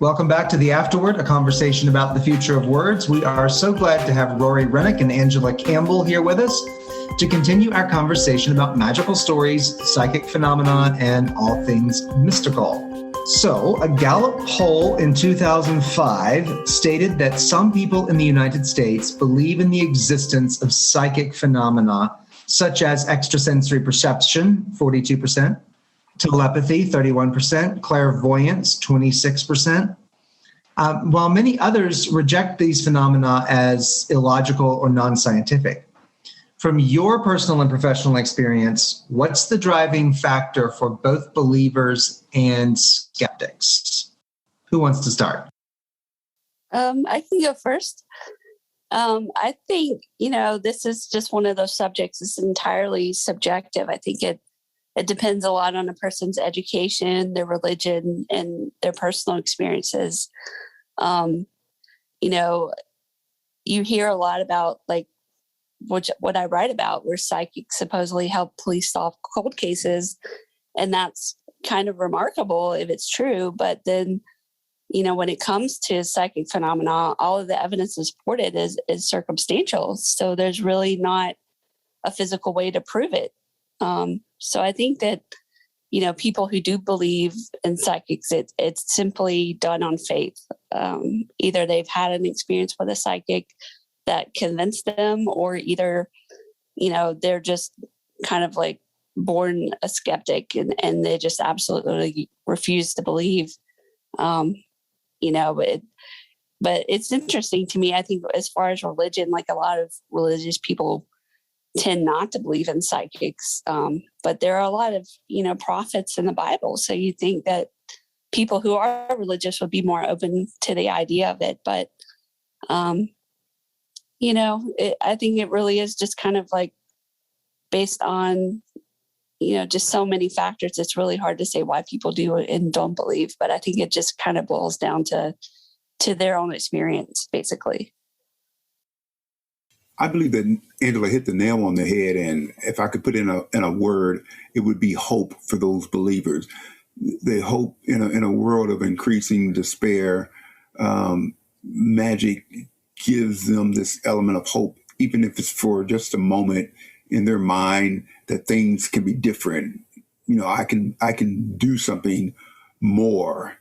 Welcome back to the Afterword, a conversation about the future of words. We are so glad to have Rory Rennick and Angela Campbell here with us to continue our conversation about magical stories, psychic phenomena, and all things mystical. So, a Gallup poll in 2005 stated that some people in the United States believe in the existence of psychic phenomena, such as extrasensory perception, 42%, telepathy, 31%, clairvoyance, 26%, while many others reject these phenomena as illogical or non-scientific. From your personal and professional experience, what's the driving factor for both believers and skeptics? Who wants to start? I can go first. I think, this is just one of those subjects. It's entirely subjective. I think it depends a lot on a person's education, their religion, and their personal experiences. You hear a lot about what I write about, where psychics supposedly help police solve cold cases. And that's kind of remarkable if it's true. But then, when it comes to psychic phenomena, all of the evidence is supported is circumstantial. So there's really not a physical way to prove it. So I think that, people who do believe in psychics, it's simply done on faith. Either they've had an experience with a psychic that convinced them, or either, they're just kind of like born a skeptic and they just absolutely refuse to believe. But it's interesting to me. I think as far as religion, like a lot of religious people tend not to believe in psychics. But there are a lot of, prophets in the Bible. So you think that people who are religious would be more open to the idea of it. But, I think it really is just kind of like based on, just so many factors. It's really hard to say why people do it and don't believe. But I think it just kind of boils down to their own experience, basically. I believe that Angela hit the nail on the head, and if I could put in a word, it would be hope for those believers. They hope in a world of increasing despair. Magic gives them this element of hope, even if it's for just a moment in their mind that things can be different. I can do something more.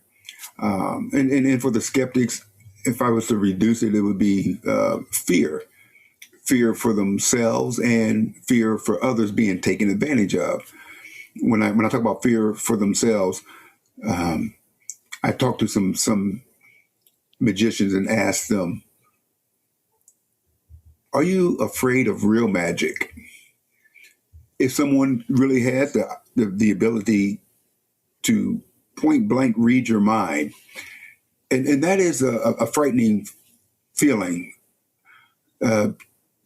And for the skeptics, if I was to reduce it, it would be fear. Fear for themselves and fear for others being taken advantage of. When I talk about fear for themselves, I talked to some magicians and asked them, "Are you afraid of real magic?" If someone really had the ability to point blank read your mind, and that is a frightening feeling.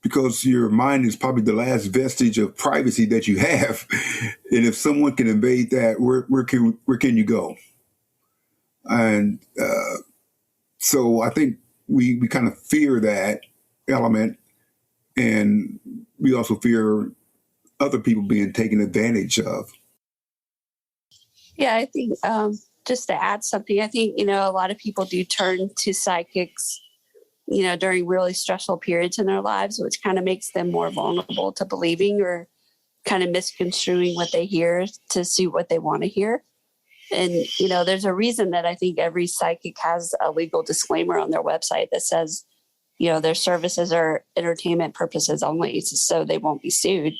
Because your mind is probably the last vestige of privacy that you have. And if someone can invade that, where can you go? And so I think we kind of fear that element, and we also fear other people being taken advantage of. Yeah, I think just to add something, I think, a lot of people do turn to psychics during really stressful periods in their lives, which kind of makes them more vulnerable to believing or kind of misconstruing what they hear to suit what they want to hear. And, there's a reason that I think every psychic has a legal disclaimer on their website that says, their services are entertainment purposes only, so they won't be sued.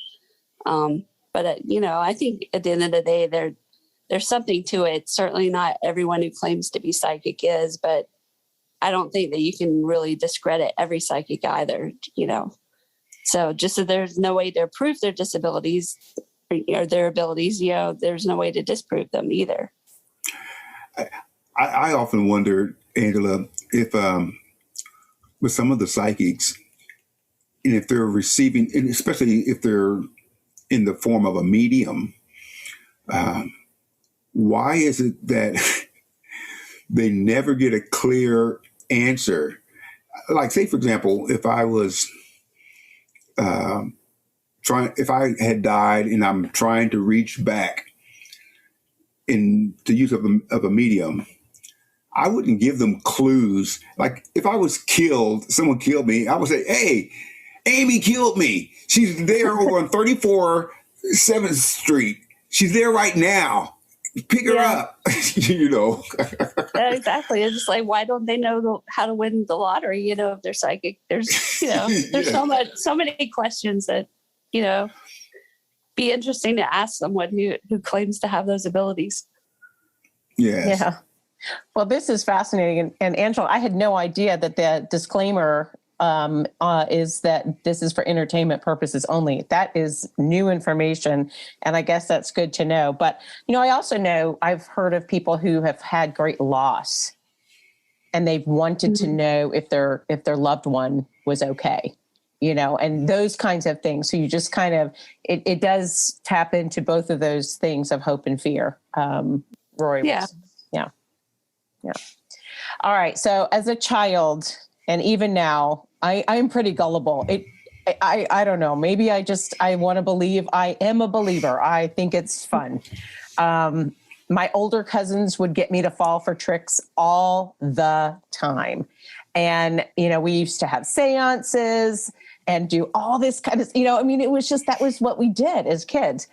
But I think at the end of the day, there's something to it. Certainly not everyone who claims to be psychic is, but I don't think that you can really discredit every psychic either, So just so there's no way to prove their disabilities or their abilities, there's no way to disprove them either. I often wonder, Angela, if with some of the psychics, and if they're receiving, and especially if they're in the form of a medium, why is it that they never get a clear answer? Like, say, for example, if I was if I had died and I'm trying to reach back in the use of a medium, I wouldn't give them clues. Like if I was killed, someone killed me, I would say, hey, Amy killed me. She's there over on 34 7th Street. She's there right now. Pick her up, you know. Yeah, exactly. It's just like, why don't they know how to win the lottery? You know, if they're psychic, there's, you know, there's so many questions that, you know, be interesting to ask someone who claims to have those abilities. Yes. Yeah. Well, this is fascinating. And Angela, I had no idea that the disclaimer is that this is for entertainment purposes only. That is new information. And I guess that's good to know. But, you know, I also know I've heard of people who have had great loss and they've wanted to know if their loved one was okay, you know, and those kinds of things. So you just kind of, it does tap into both of those things of hope and fear. Rory was, yeah. All right. So as a child, and even now, I'm pretty gullible. I don't know. Maybe I want to believe. I am a believer. I think it's fun. My older cousins would get me to fall for tricks all the time. And, you know, we used to have seances and do all this kind of, you know, I mean, it was just, that was what we did as kids.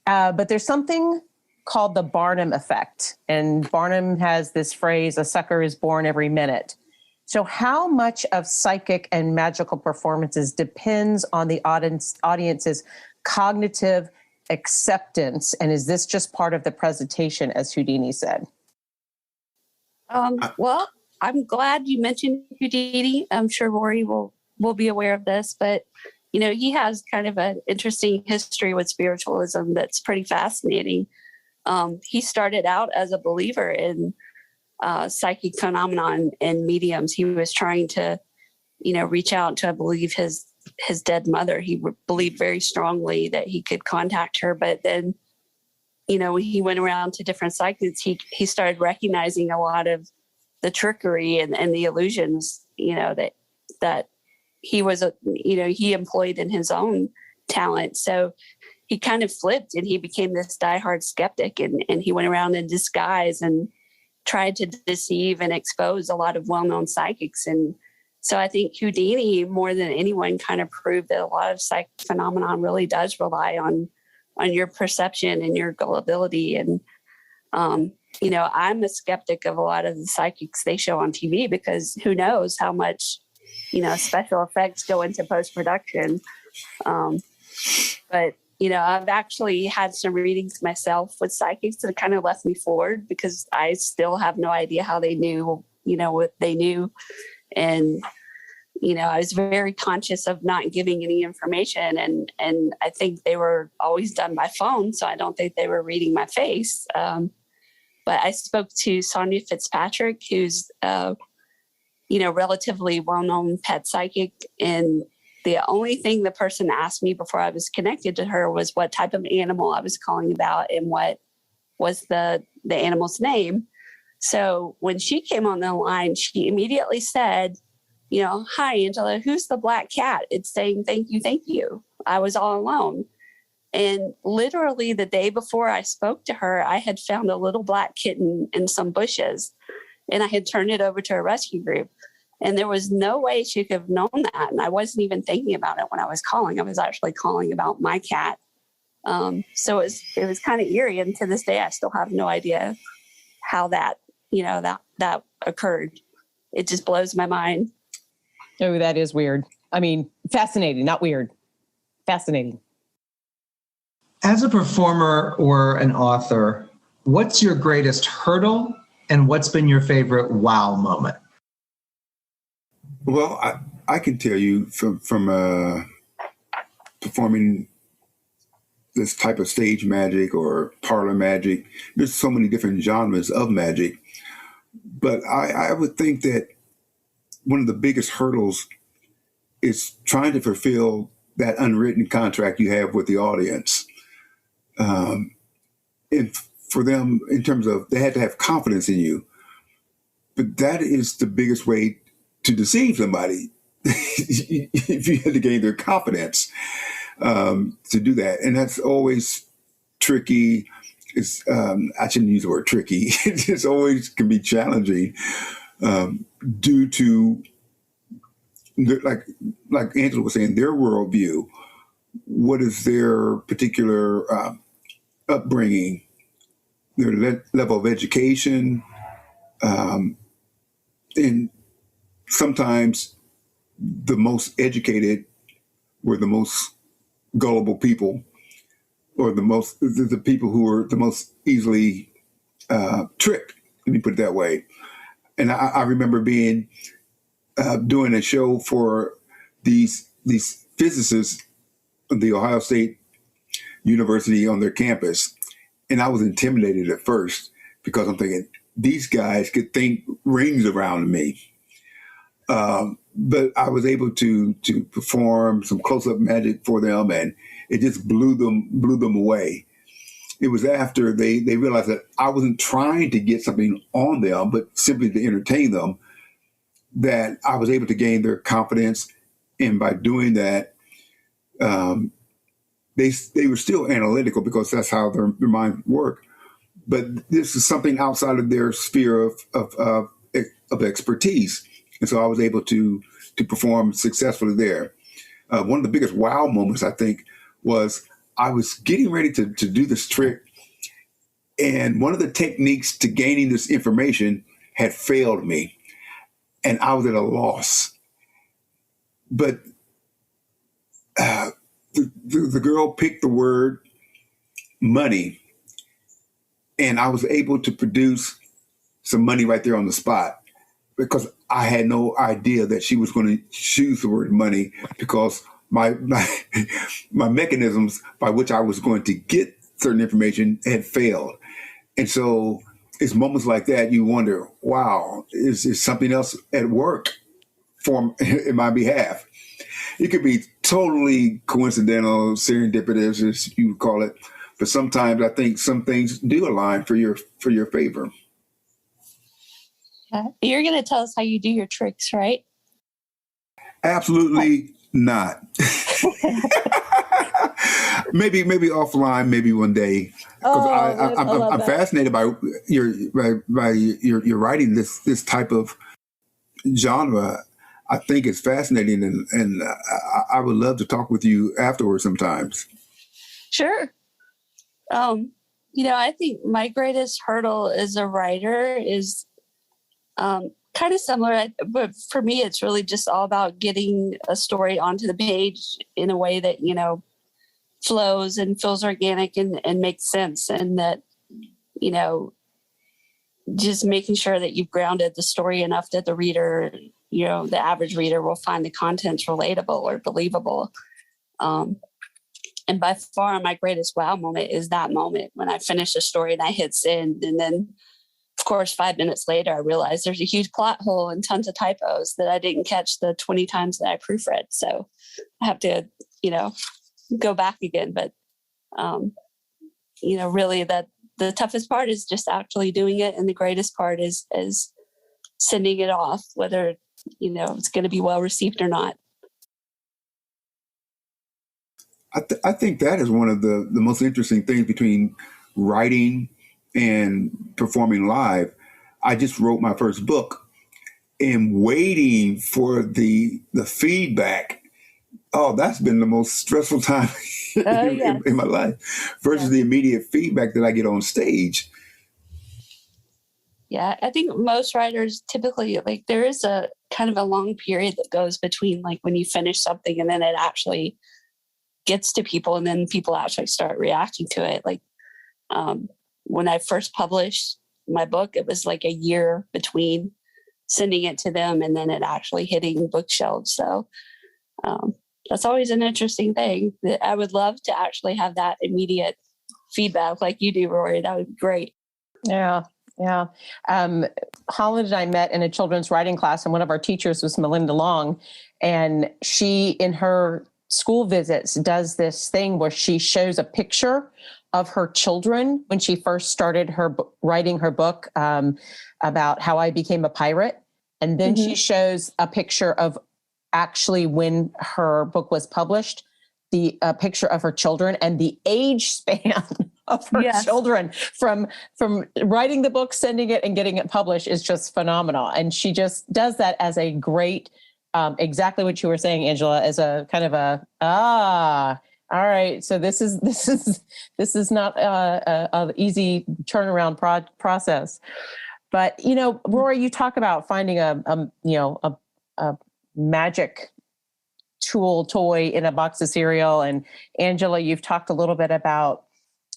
But there's something called the Barnum Effect. And Barnum has this phrase, a sucker is born every minute. So how much of psychic and magical performances depends on the audience's cognitive acceptance? And is this just part of the presentation, as Houdini said? Well, I'm glad you mentioned Houdini. I'm sure Rory will be aware of this, but you know, he has kind of an interesting history with spiritualism that's pretty fascinating. He started out as a believer in psychic phenomenon and mediums. He was trying to, you know, reach out to, I believe, his dead mother. He believed very strongly that he could contact her. But then, you know, when he went around to different psychics, he started recognizing a lot of the trickery and the illusions, you know, that he was, you know, he employed in his own talent. So he kind of flipped and he became this diehard skeptic, and he went around in disguise and tried to deceive and expose a lot of well-known psychics. And so I think Houdini, more than anyone, kind of proved that a lot of psychic phenomenon really does rely on your perception and your gullibility. And, you know, I'm a skeptic of a lot of the psychics they show on TV, because who knows how much, you know, special effects go into post-production. But you know, I've actually had some readings myself with psychics that kind of left me floored, because I still have no idea how they knew, you know, what they knew. And, you know, I was very conscious of not giving any information. And I think they were always done by phone, so I don't think they were reading my face. But I spoke to Sonia Fitzpatrick, who's, you know, relatively well-known pet psychic, and the only thing the person asked me before I was connected to her was what type of animal I was calling about and what was the animal's name. So when she came on the line, she immediately said, you know, "Hi, Angela, who's the black cat? It's saying, thank you, thank you." I was all alone. And literally the day before I spoke to her, I had found a little black kitten in some bushes, and I had turned it over to a rescue group. And there was no way she could have known that. And I wasn't even thinking about it when I was calling. I was actually calling about my cat. So it was kind of eerie. And to this day, I still have no idea how that, you know, that occurred. It just blows my mind. Oh, that is weird. I mean, fascinating, not weird. Fascinating. As a performer or an author, what's your greatest hurdle and what's been your favorite wow moment? Well, I can tell you from performing this type of stage magic or parlor magic, there's so many different genres of magic. But I would think that one of the biggest hurdles is trying to fulfill that unwritten contract you have with the audience. And for them, in terms of, they had to have confidence in you. But that is the biggest way to deceive somebody if you had to gain their confidence to do that. And that's always tricky. I shouldn't use the word tricky. It just always can be challenging due to, like Angela was saying, their worldview. What is their particular upbringing, their level of education, and sometimes the most educated were the most gullible people, or the people who were the most easily tricked. Let me put it that way. And I remember being doing a show for these physicists of the Ohio State University on their campus, and I was intimidated at first because I'm thinking these guys could think rings around me. But I was able to perform some close-up magic for them, and it just blew them away. It was after they realized that I wasn't trying to get something on them, but simply to entertain them, that I was able to gain their confidence. And by doing that, they were still analytical because that's how their mind worked. But this is something outside of their sphere of expertise. And so I was able to perform successfully there. One of the biggest wow moments, I think, was I was getting ready to do this trick, and one of the techniques to gaining this information had failed me, and I was at a loss. But the girl picked the word money, and I was able to produce some money right there on the spot, because I had no idea that she was going to choose the word money, because my mechanisms by which I was going to get certain information had failed. And so it's moments like that you wonder, wow, is something else at work in my behalf? It could be totally coincidental, serendipitous, as you would call it. But sometimes I think some things do align for your favor. You're going to tell us how you do your tricks, right? Absolutely not. maybe offline, maybe one day. I'm fascinated by your writing this type of genre. I think it's fascinating, and I would love to talk with you afterwards sometimes. Sure. I think my greatest hurdle as a writer is kind of similar, but for me, it's really just all about getting a story onto the page in a way that, flows and feels organic and makes sense. And that, just making sure that you've grounded the story enough that the reader, the average reader will find the contents relatable or believable. And by far my greatest wow moment is that moment when I finish a story and I hit send, and then of course, 5 minutes later, I realized there's a huge plot hole and tons of typos that I didn't catch the 20 times that I proofread. So I have to, go back again. But, really that the toughest part is just actually doing it. And the greatest part is sending it off, whether, it's going to be well received or not. I think that is one of the most interesting things between writing and performing live. I just wrote my first book, and waiting for the feedback. Oh, that's been the most stressful time in my life versus the immediate feedback that I get on stage. Yeah, I think most writers typically, there is a kind of a long period that goes between when you finish something and then it actually gets to people and then people actually start reacting to it. When I first published my book, it was a year between sending it to them and then it actually hitting bookshelves. So that's always an interesting thing. I would love to actually have that immediate feedback like you do, Rory. That would be great. Yeah. Yeah. Holland and I met in a children's writing class, and one of our teachers was Melinda Long. And she, in her school visits, does this thing where she shows a picture of her children when she first started writing her book about how I became a pirate. And then she shows a picture of actually when her book was published, the picture of her children, and the age span of her Yes. children from writing the book, sending it, and getting it published is just phenomenal. And she just does that as a great, exactly what you were saying, Angela, as a kind of all right. So this is not a easy turnaround process. But, Rory, you talk about finding a magic toy in a box of cereal. And Angela, you've talked a little bit about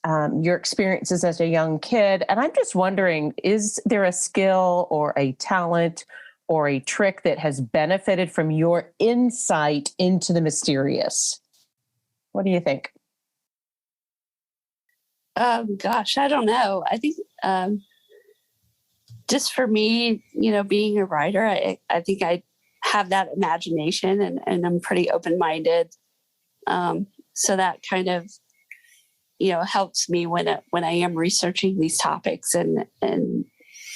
your experiences as a young kid. And I'm just wondering, is there a skill or a talent or a trick that has benefited from your insight into the mysterious? What do you think? Gosh, I don't know. I think just for me, being a writer, I think I have that imagination and I'm pretty open-minded. So that kind of, helps me when I am researching these topics and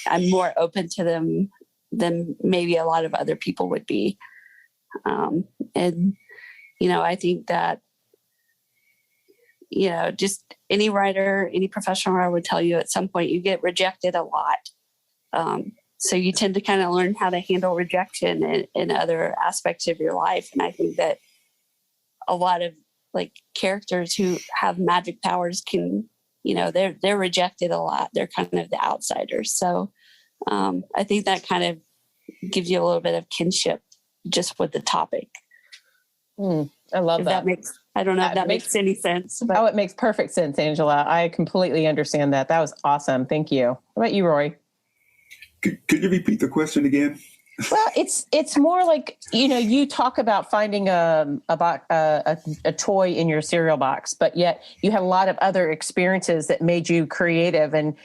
I'm more open to them than maybe a lot of other people would be. I think that, just any writer, any professional writer would tell you at some point you get rejected a lot. So you tend to kind of learn how to handle rejection in other aspects of your life. And I think that a lot of characters who have magic powers can, they're rejected a lot. They're kind of the outsiders. So I think that kind of gives you a little bit of kinship just with the topic. I love that. I don't know if that makes any sense. But. Oh, it makes perfect sense, Angela. I completely understand that. That was awesome. Thank you. What about you, Rory? Could you repeat the question again? Well, it's more like, you talk about finding a toy in your cereal box, but yet you had a lot of other experiences that made you creative. And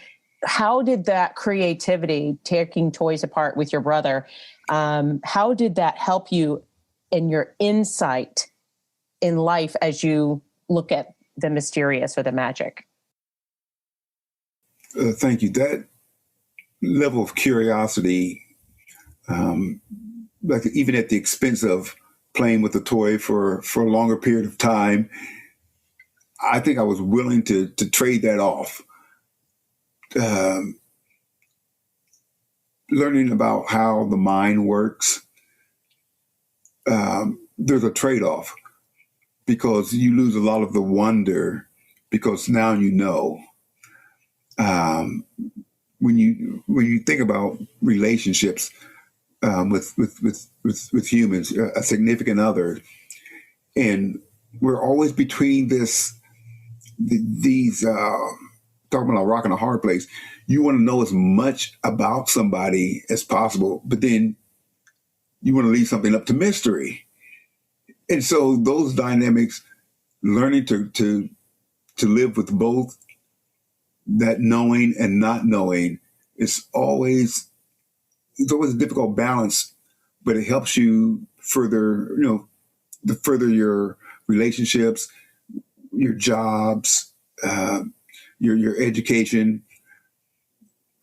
how did that creativity, taking toys apart with your brother, how did that help you in your insight in life as you look at the mysterious or the magic? Thank you. That level of curiosity, even at the expense of playing with the toy for a longer period of time, I think I was willing to trade that off. Learning about how the mind works, there's a trade-off because you lose a lot of the wonder because now you know. When you think about relationships with humans, a significant other, and we're always between these talking about a rock and a hard place. You want to know as much about somebody as possible, but then you want to leave something up to mystery. And so those dynamics, learning to live with both that knowing and not knowing, it's always a difficult balance, but it helps you further, to further your relationships, your jobs, your education.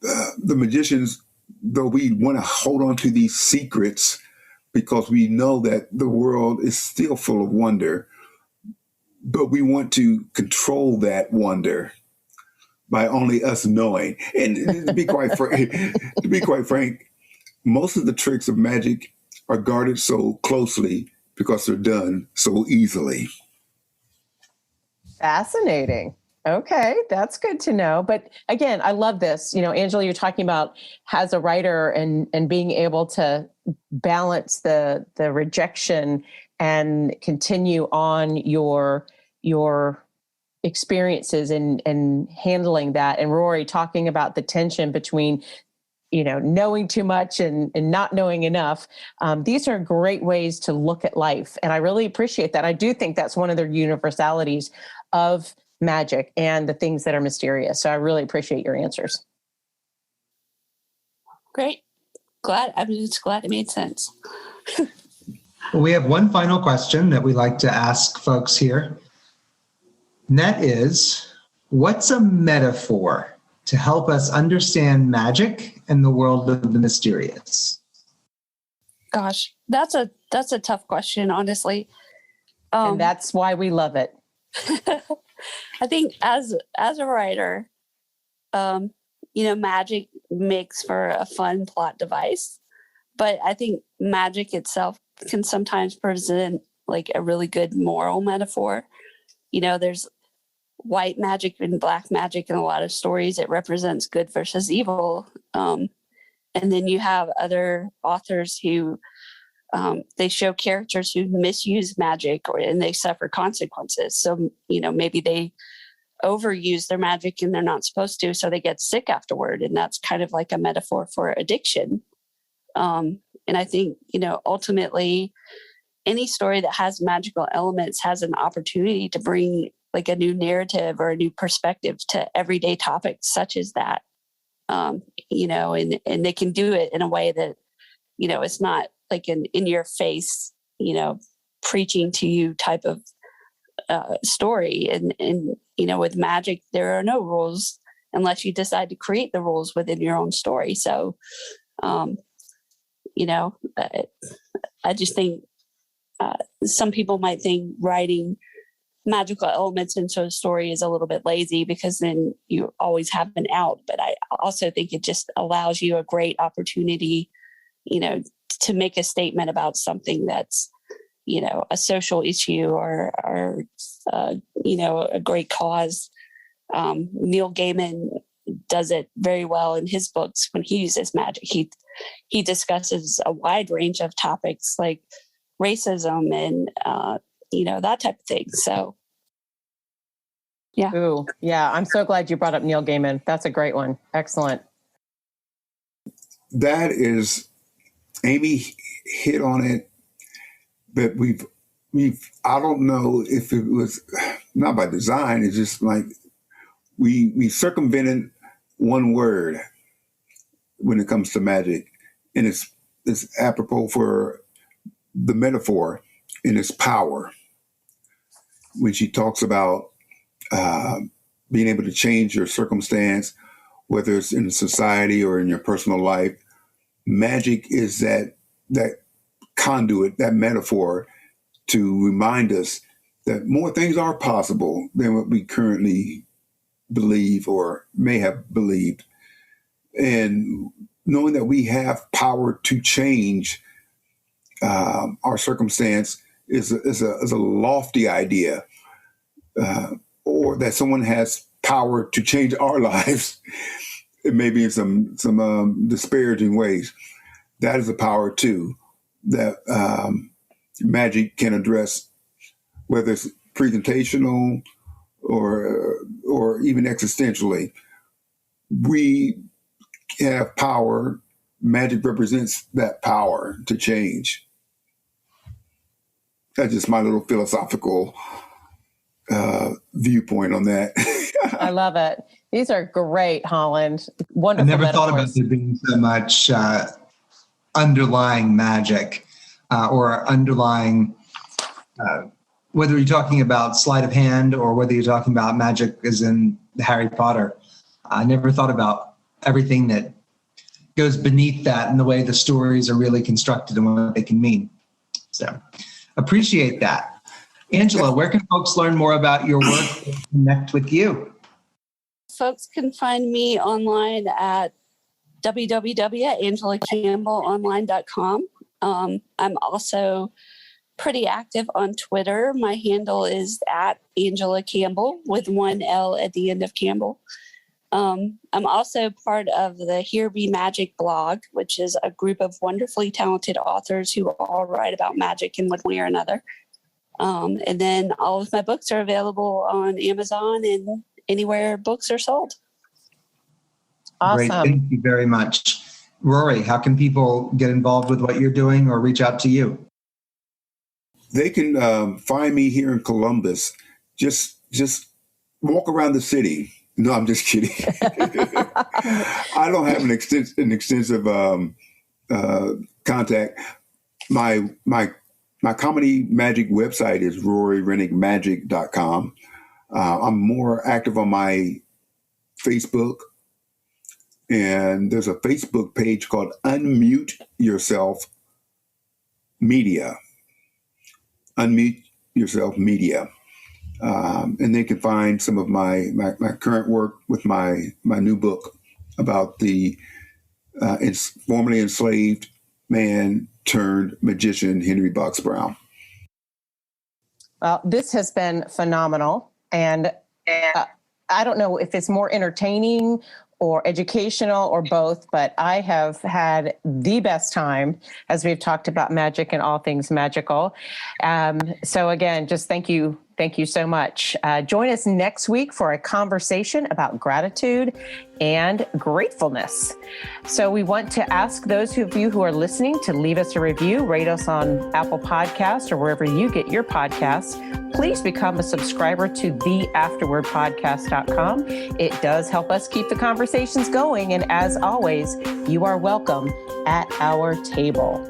The magicians, though we want to hold on to these secrets because we know that the world is still full of wonder, but we want to control that wonder by only us knowing. And to be quite frank, most of the tricks of magic are guarded so closely because they're done so easily. Fascinating. Okay, that's good to know. But again, I love this. Angela, you're talking about as a writer and being able to balance the rejection and continue on your experiences and handling that. And Rory talking about the tension between, knowing too much and not knowing enough. These are great ways to look at life. And I really appreciate that. I do think that's one of the universalities of magic and the things that are mysterious. So I really appreciate your answers. Great. I'm just glad it made sense. Well, we have one final question that we like to ask folks here. And that is, what's a metaphor to help us understand magic and the world of the mysterious? Gosh, that's a tough question, honestly. And that's why we love it. I think as a writer, magic makes for a fun plot device, but I think magic itself can sometimes present like a really good moral metaphor. There's white magic and black magic in a lot of stories. It represents good versus evil. And then you have other authors who they show characters who misuse magic and they suffer consequences. So, maybe they overuse their magic and they're not supposed to, so they get sick afterward. And that's kind of like a metaphor for addiction. And I think, ultimately, any story that has magical elements has an opportunity to bring like a new narrative or a new perspective to everyday topics such as that. And they can do it in a way that, it's not like an in your face, preaching to you type of story. And with magic, there are no rules unless you decide to create the rules within your own story. So, I just think some people might think writing magical elements into a story is a little bit lazy because then you always have an out. But I also think it just allows you a great opportunity, to make a statement about something that's, a social issue or a great cause. Neil Gaiman does it very well in his books when he uses magic. He discusses a wide range of topics like racism and, that type of thing. So, yeah. Ooh, yeah. I'm so glad you brought up Neil Gaiman. That's a great one. Excellent. That is, Amy hit on it, but we've, I don't know if it was not by design. It's just like we circumvented one word when it comes to magic, and it's apropos for the metaphor in its power. When she talks about being able to change your circumstance, whether it's in society or in your personal life, magic is that conduit, that metaphor to remind us that more things are possible than what we currently believe or may have believed. And knowing that we have power to change our circumstance is a lofty idea, or that someone has power to change our lives. It may be in some disparaging ways. That is a power too that magic can address, whether it's presentational or even existentially. We have power. Magic represents that power to change. That's just my little philosophical viewpoint on that. I love it. These are great, Holland. Wonderful. I never metaphors. thought about there being so much underlying magic or underlying, whether you're talking about sleight of hand or whether you're talking about magic as in Harry Potter. I never thought about everything that goes beneath that and the way the stories are really constructed and what they can mean. So appreciate that. Angela, where can folks learn more about your work and connect with you? Folks can find me online at www.angelacampbellonline.com. I'm also pretty active on Twitter. My handle is at Angela Campbell with one L at the end of Campbell. I'm also part of the Here Be Magic blog, which is a group of wonderfully talented authors who all write about magic in one way or another. And then all of my books are available on Amazon and anywhere books are sold. Awesome. Great. Thank you very much. Rory, how can people get involved with what you're doing or reach out to you? They can find me here in Columbus. Just walk around the city. No, I'm just kidding. I don't have an extensive contact. My comedy magic website is roryrennickmagic.com. I'm more active on my Facebook, and there's a Facebook page called Unmute Yourself Media. Unmute Yourself Media. And they can find some of my current work with my new book about the formerly enslaved man turned magician, Henry Box Brown. Well, this has been phenomenal. And I don't know if it's more entertaining or educational or both, but I have had the best time as we've talked about magic and all things magical. So again, just thank you. Thank you so much. Join us next week for a conversation about gratitude and gratefulness. So we want to ask those of you who are listening to leave us a review, rate us on Apple Podcasts or wherever you get your podcasts. Please become a subscriber to theafterwordpodcast.com. It does help us keep the conversations going. And as always, you are welcome at our table.